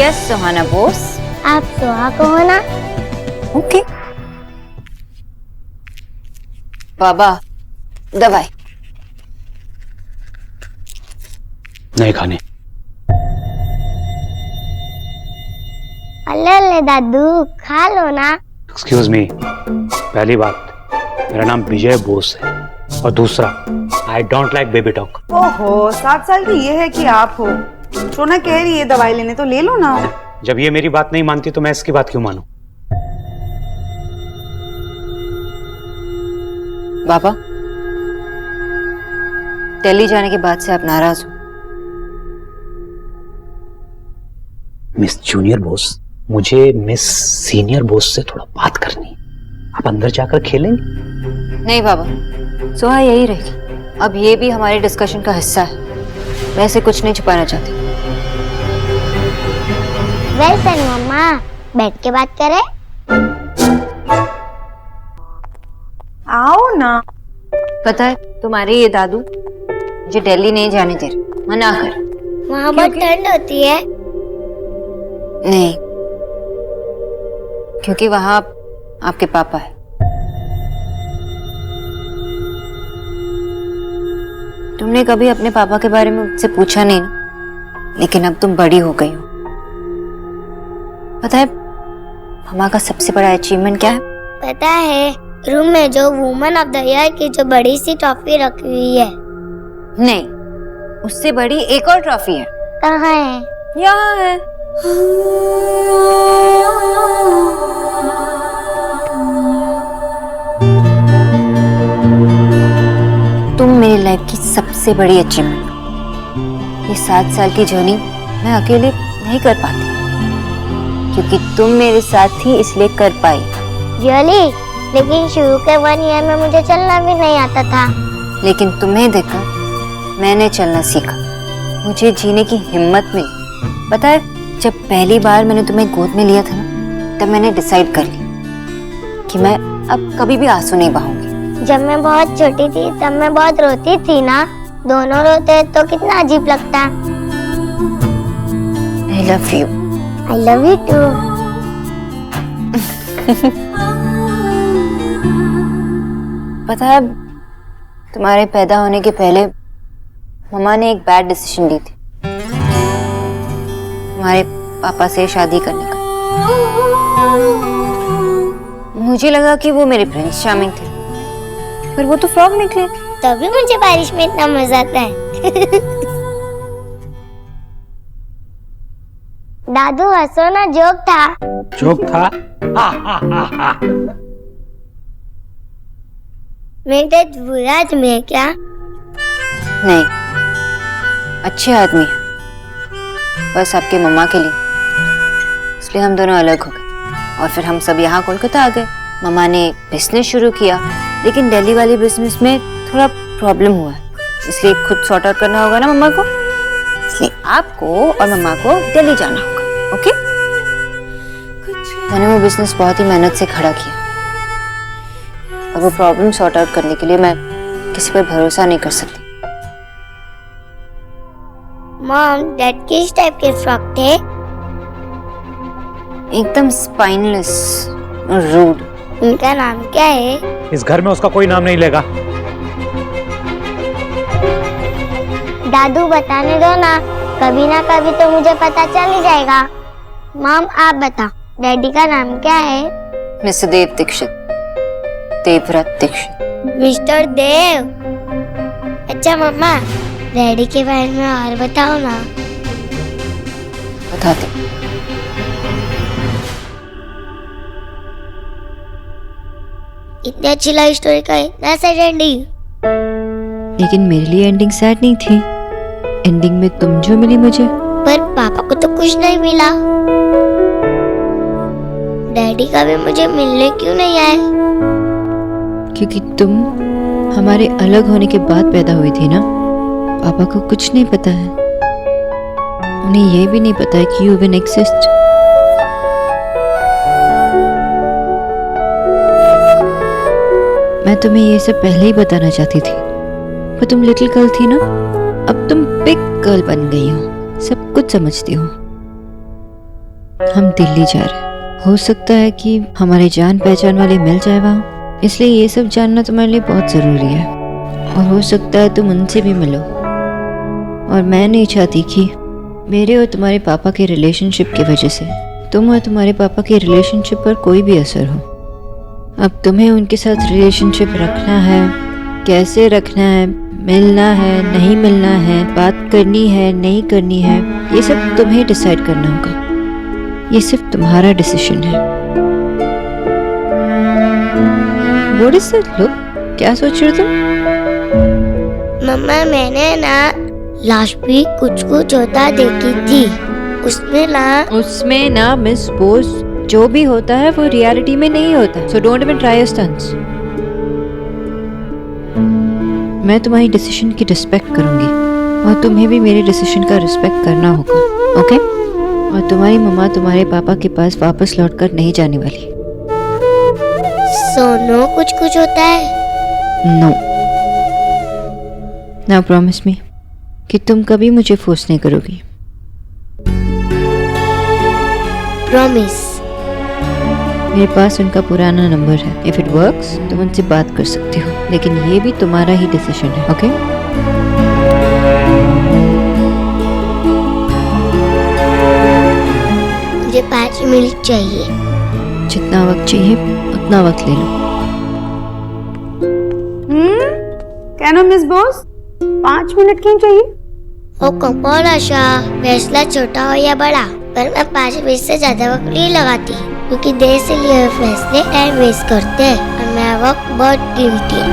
Yes सुहाना बोस। आप सुहा को हो ना? ओके। बाबा दवाई नहीं खाने। अल्ले अल्ले दादू खा लो ना। एक्सक्यूज मी, पहली बात मेरा नाम विजय बोस है और दूसरा I don't like baby talk. ओहो 7 साल की ये है कि आप हो। सोना कह रही है दवाई लेने तो ले लो ना। जब ये मेरी बात नहीं मानती तो मैं इसकी बात क्यों मानूं? बाबा दिल्ली जाने के बाद से आप नाराज हो। मिस जूनियर बोस, मुझे मिस सीनियर बोस से थोड़ा बात करनी है। आप अंदर जाकर खेलेंगे? नहीं बाबा, सुहा यही रहेगी। अब ये भी हमारे डिस्कशन का हिस्सा है। मैं इसे कुछ नहीं छुपाना चाहती। वेल मम्मा, बैठ के बात करें। आओ ना। पता है तुम्हारे ये दादू मुझे दिल्ली नहीं जाने दे रहे, मना कर। वहाँ बहुत ठंड होती है। नहीं, क्योंकि वहां आपके पापा है। तुमने कभी अपने पापा के बारे में मुझसे पूछा नहीं ना, लेकिन अब तुम बड़ी हो गई हो। पता है मामा का सबसे बड़ा अचीवमेंट क्या है? पता है, रूम में जो वुमन ऑफ द ईयर की जो बड़ी सी ट्रॉफी रखी हुई है। नहीं, उससे बड़ी एक और ट्रॉफी है। कहाँ है? यहाँ है। तुम मेरी लाइफ की सबसे बड़ी अचीवमेंट। ये 7 साल की जर्नी मैं अकेले नहीं कर पाती, क्योंकि तुम मेरे साथ थी इसलिए कर पाई। रियली? लेकिन शुरू के 1 ईयर में मुझे चलना भी नहीं आता था। लेकिन तुम्हें देखकर मैंने चलना सीखा, मुझे जीने की हिम्मत मिली। पता है जब पहली बार मैंने तुम्हें गोद में लिया था ना, तब मैंने डिसाइड कर लिया कि मैं अब कभी भी आंसू नहीं बहाऊंगी। जब मैं बहुत छोटी थी तब मैं बहुत रोती थी ना। दोनों रोते तो कितना अजीब लगता। I love you. I love you too. पता है तुम्हारे पैदा होने के पहले मम्मा ने एक बैड डिसीजन ली थी, तुम्हारे पापा से शादी करने का। मुझे लगा कि वो मेरे प्रिंस चार्मिंग थे, पर वो तो फ्रॉग निकले। तभी मुझे बारिश में इतना मजा आता है। दादू हंसो ना, जोक था। जोक था? मेरे डैड बुरा आदमी है क्या? नहीं, अच्छे आदमी है, बस आपके मम्मा के लिए। इसलिए हम दोनों अलग हो गए और फिर हम सब यहाँ कोलकाता आ गए। मम्मा ने बिजनेस शुरू किया, लेकिन दिल्ली वाले बिजनेस में थोड़ा प्रॉब्लम हुआ है, इसलिए खुद सॉर्ट आउट करना होगा ना मम्मा को। इसलिए आपको और मम्मा को दिल्ली जाना होगा। ओके? मैंने वो बिजनेस बहुत ही मेहनत से खड़ा किया और वो प्रॉब्लम सॉर्ट आउट करने के लिए मैं किसी पर भरोसा नहीं कर सकती। मॉम, डैड किस टाइप के फ्रॉक थे? एकदम स्पाइनलेस और रूड। उनका नाम क्या है? इस घर में उसका कोई नाम नहीं लेगा। दादू बताने दो ना कभी तो मुझे पता चल ही जाएगा। मॉम आप बताओ, डैडी का नाम क्या है? मिस्टर देव दीक्षित, देवव्रत दीक्षित। मिस्टर देव। अच्छा मम्मा, डैडी के बारे में और बताओ ना। बताते। इतनी अच्छी लाइफ स्टोरी का इतना सैड एंडिंग। लेकिन मेरे लिए एंडिंग सैड नहीं थी। एंडिंग में तुम जो मिली मुझे। पर पापा को तो कुछ नहीं मिला। डैडी का भी मुझे मिलने क्यों नहीं आए? क्योंकि तुम हमारे अलग होने के बाद पैदा हुई थी ना। पापा को कुछ नहीं पता है, उन्हें ये भी नहीं पता है कि यू इवन एग्जिस्ट। मैं तुम्हें ये सब पहले ही बताना चाहती थी, पर तुम लिटिल गर्ल थी ना, अब तुम बिग गर्ल बन गई हो, सब कुछ समझती हो। हम दिल्ली जा रहे हैं। हो सकता है कि हमारे जान पहचान वाले मिल जाए वहाँ, इसलिए ये सब जानना तुम्हारे लिए बहुत ज़रूरी है। और हो सकता है तुम उनसे भी मिलो। और मैं नहीं चाहती कि मेरे और तुम्हारे पापा के रिलेशनशिप की वजह से तुम और तुम्हारे पापा के रिलेशनशिप पर कोई भी असर हो। अब तुम्हें उनके साथ रिलेशनशिप रखना है, कैसे रखना है, मिलना है, नहीं मिलना है, बात करनी है, नहीं करनी है, ये सब तुम्हें डिसाइड करना होगा। ये सिर्फ तुम्हारा डिसीजन है। What is that look? क्या सोच रहे हो तुम? मम्मा मैंने ना लास्ट वीक कुछ कुछ होता देखी थी। उसमें ना मिस बोस, जो भी होता है वो रियलिटी में नहीं होता। So don't even try your stunts. मैं तुम्हारी डिसीजन की रिस्पेक्ट करूंगी और तुम्हें भी मेरे डिसीजन का रिस्पेक्ट करना होगा, ओके? और तुम्हारी मम्मा तुम्हारे पापा के पास वापस लौटकर नहीं जाने वाली। सोनो कुछ कुछ होता है। नो। नाउ प्रॉमिस मी कि तुम कभी मुझे फोर्स नहीं करोगी। प्रॉमिस। मेरे पास उनका पुराना नंबर है। इफ इट वर्क्स तुम उनसे बात कर सकते हो, लेकिन ये भी तुम्हारा ही डिसीजन है, ओके? मुझे 5 मिनट चाहिए। जितना वक्त चाहिए उतना वक्त ले लो। कहना मिस बोस, 5 मिनट क्यों चाहिए? ओ कौन आशा, फैसला छोटा हो या बड़ा, पर मैं 5 मिनट से ज्यादा वक्त नहीं लगाती, क्योंकि देर से लिए हुए फैसले टाइम वेस्ट करते हैं और मेरा वक्त बहुत कीमती है।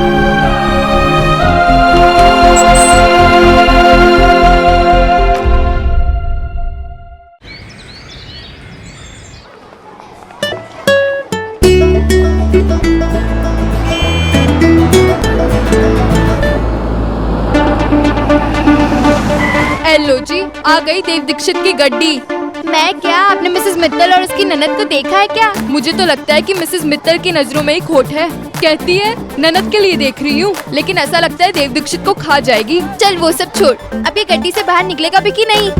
हेलो जी, आ गई देव दीक्षित की गड्डी। मैं क्या, आपने मिसेस मित्तल और उसकी ननद को देखा है क्या? मुझे तो लगता है कि मिसेस मित्तल की नजरों में ही खोट है। कहती है ननद के लिए देख रही हूँ, लेकिन ऐसा लगता है देव दीक्षित को खा जाएगी। चल वो सब छोड़, अब ये गड्डी से बाहर निकलेगा भी कि नहीं?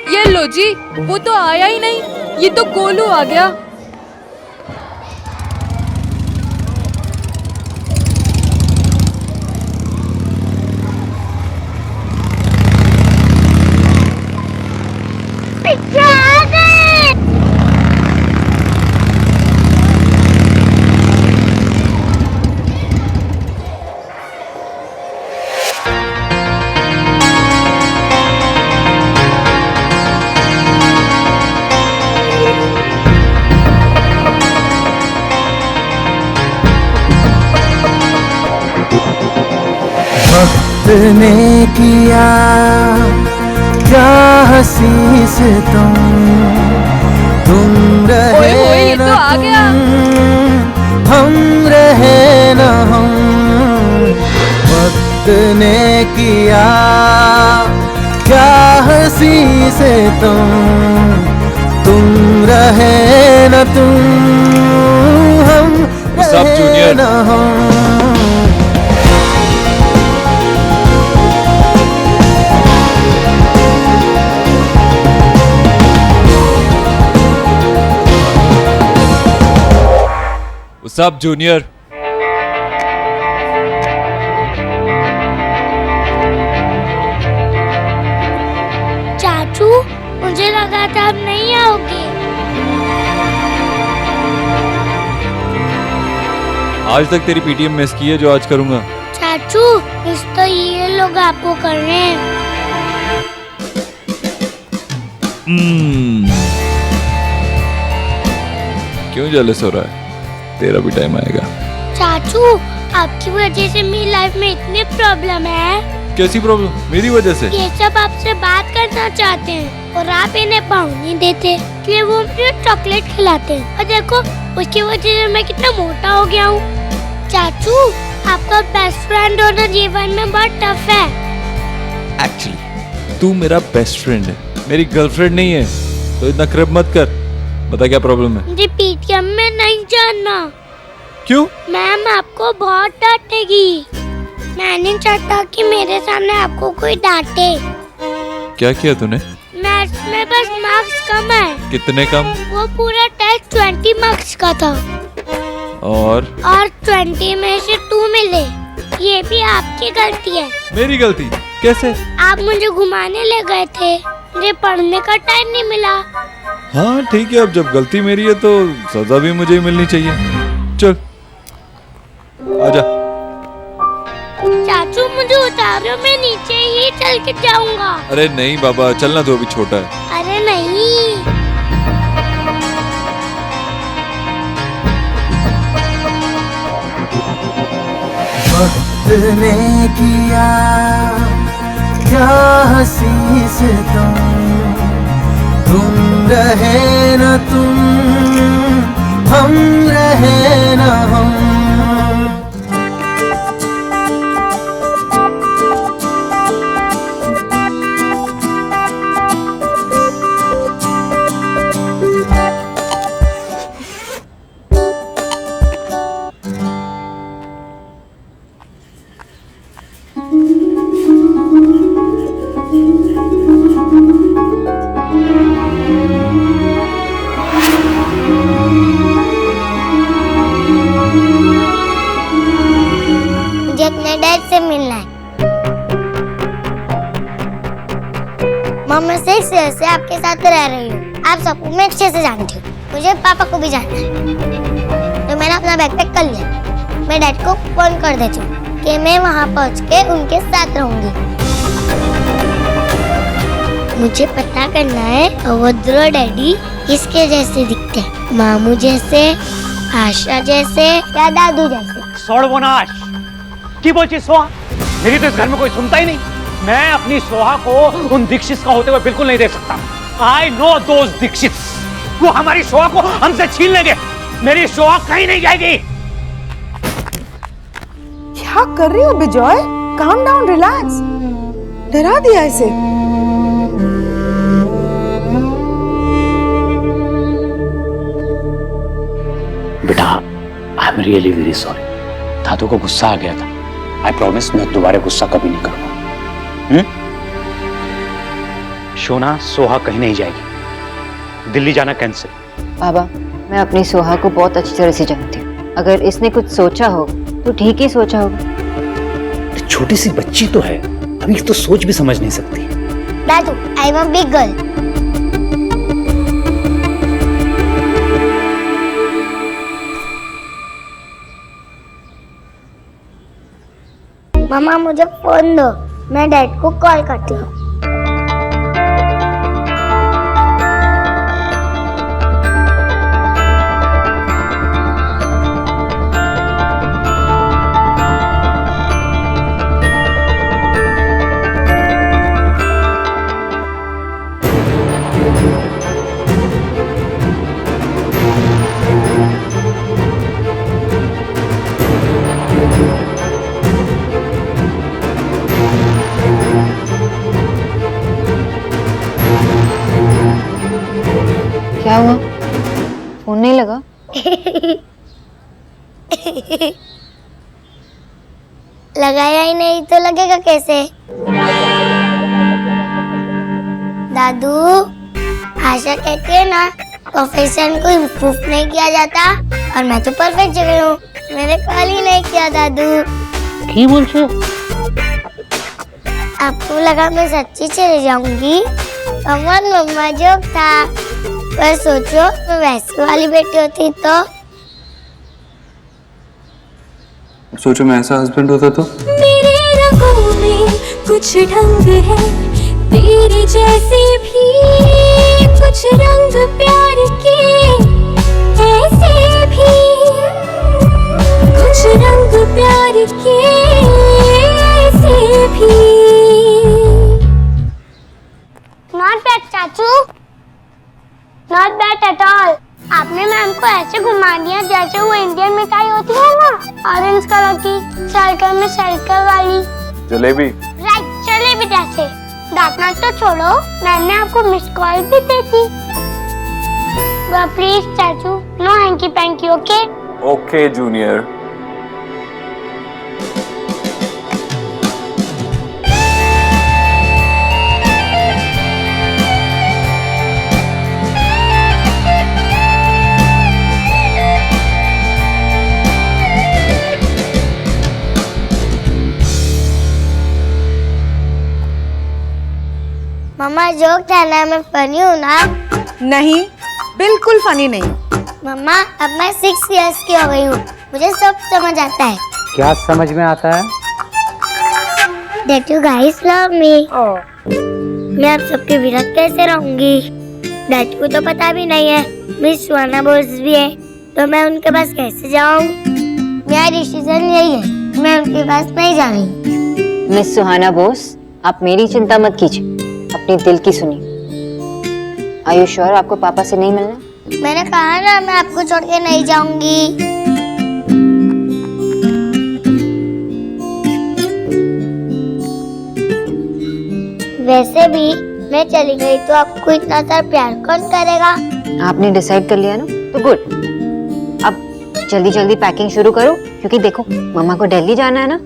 ये लो जी, वो तो आया ही नहीं। ये तो गोलू आ गया। वक्त ने किया क्या हंसी से तुम रहे ये न तो आ गया। हम रहे न हम। वक्त ने किया क्या हंसी से तुम रहे न हम रहे न हम। सब जूनियर, चाचू मुझे लगा था आप नहीं आओगे। आज तक तेरी पीटीएम मिस की है जो आज करूंगा। चाचू इस तो ये लोग आपको कर रहे हैं। क्यों जेलस हो रहा है? तेरा भी टाइम आएगा। चाचू आपकी वजह से मेरी लाइफ में इतनी प्रॉब्लम है। कैसी प्रॉब्लम? मेरी वजह से? ये सब आपसे बात करना चाहते हैं और आप इन्हें पाँव नहीं देते, इसलिए वो मुझे चॉकलेट खिलाते हैं। और देखो उसकी वजह से मैं कितना मोटा हो गया हूँ। चाचू आपका बेस्ट फ्रेंड होना जीवन में बहुत टफ है। एक्चुअली तू मेरा बेस्ट फ्रेंड है, मेरी गर्लफ्रेंड नहीं है, तो इतना क्रब मत कर। बता क्या प्रॉब्लम है? मुझे पीटीएम में नहीं जानना। क्यों? मैम आपको बहुत डांटेगी। मैं नहीं चाहता कि मेरे सामने आपको कोई डांटे। क्या किया तूने? मैथ्स में बस मार्क्स कम है। कितने कम? वो पूरा टेस्ट 20 मार्क्स का था और 20 में से 2 मिले। ये भी आपकी गलती है। मेरी गलती? कैसे? आप मुझे घुमाने ले गए थे, मुझे पढ़ने का टाइम नहीं मिला। हाँ ठीक है, अब जब गलती मेरी है तो सजा भी मुझे ही मिलनी चाहिए। चल आजा। चाचू मुझे उतारो, मैं नीचे ही चल के जाऊंगा। अरे नहीं बाबा, चलना, तो अभी छोटा है। अरे नहीं। वक्त ने किया क्या हंसी से तुम रहे न तुम, हम रहे न हम। मुझे अपने डैड से मिलना है। मैं 6 ईयर से आपके साथ रह रही हूँ, आप सबको मैं अच्छे से जानती हूँ। मुझे पापा को भी जानना है, तो मैंने अपना बैग पैक कर लिया। मैं डैड को फोन कर देती हूँ कि मैं वहाँ पहुँच के उनके साथ रहूंगी। मुझे पता करना है अभद्र डैडी किसके जैसे दिखते हैं, मामू जैसे, आशा जैसे या दादू जैसे। सर्वनाश की बोलची सोहा, मेरी तो इस घर में कोई सुनता ही नहीं। मैं अपनी सोहा को उन दीक्षित का होते हुए बिल्कुल नहीं देख सकता। आई नो दोज दीक्षित, वो हमारी सोहा को हमसे छीन लेंगे। मेरी सोहा कहीं नहीं जाएगी। क्या कर रही हो बिजॉय? Calm down, relax. डरा दिया इसे। बेटा, I am really very sorry. दादू को गुस्सा आ गया था। आई प्रॉमिस मैं दोबारा गुस्सा कभी नहीं करूंगा। शोना, सोहा कहीं नहीं जाएगी। दिल्ली जाना कैंसिल। बाबा, मैं अपनी सोहा को बहुत अच्छी तरह से जानती हूँ। अगर इसने कुछ सोचा हो तो ठीक ही सोचा होगा। छोटी सी बच्ची तो है, अभी तो सोच भी समझ नहीं सकती। दादू, I am a big girl. मामा मुझे फोन दो, मैं डैड को कॉल करती हूँ। क्या हुआ? फोन नहीं लगा? लगाया ही नहीं तो लगेगा कैसे? दादू, आशा कहती है ना, प्रोफेशन को इम्प्रूव नहीं किया जाता, और मैं तो परफेक्ट जगह हूँ। मैंने कॉल ही नहीं किया दादू। की बोल छो? आपको लगा मैं सच्ची चली जाऊंगी? कमर मम्मा जोक था, पर सोचो मैं वैसी वाली बेटी होती तो। सोचो मैं ऐसा हस्बैंड होता तो। मेरे रंगों में कुछ ढंग है, तेरे जैसे भी कुछ रंग प्यार के ऐसे भी, कुछ रंग प्यार के ऐसे भी। नॉट बैड चाचू, नॉट बैड एट ऑल। आपने मैम को ऐसे घुमा दिया जैसे वो इंडियन मिठाई होती है ना, ऑरेंज कलर की, सर्कल में सर्कल वाली। जलेबी। राइट, जलेबी जैसे। डांटना तो छोड़ो, मैम ने आपको मिस कॉल भी दी थी। प्लीज चाचू, no hanky panky, okay? Okay junior. मम्मा जोक था ना, मैं फनी हूँ ना? नहीं, बिल्कुल फनी नहीं। मम्मा अब मैं 6 इयर्स की हो गई हूँ, मुझे सब समझ आता है। क्या समझ में आता है? That you guys love me. मैं आप सबके विरक्त कैसे रहूंगी? डैड को तो पता भी नहीं है मिस सुहाना बोस भी है, तो मैं उनके पास कैसे जाऊँ? मेरा डिसीजन यही है, मैं उनके पास नहीं जा रही। मिस सुहाना बोस, आप मेरी चिंता मत कीजिए, अपने दिल की सुनिए। आर यू श्योर आपको पापा से नहीं मिलना? मैंने कहा ना, मैं आपको छोड़ के नहीं जाऊंगी। वैसे भी मैं चली गई तो आपको इतना सारा प्यार कौन करेगा? आपने डिसाइड कर लिया ना, तो गुड। अब जल्दी जल्दी पैकिंग शुरू करो, क्योंकि देखो मम्मा को दिल्ली जाना है ना।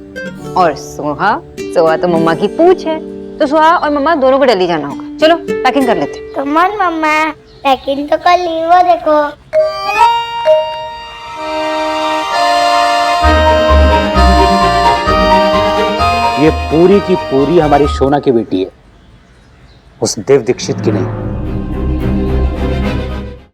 और सोहा तो मम्मा की पूछ है, तो सोहा और मम्मा दोनों को दिल्ली जाना होगा। चलो पैकिंग कर लेते हैं। कम ऑन मम्मा, पैकिंग तो कर ली, वो देखो। ये पूरी की पूरी हमारी सोना की बेटी है, उस देव दीक्षित की नहीं।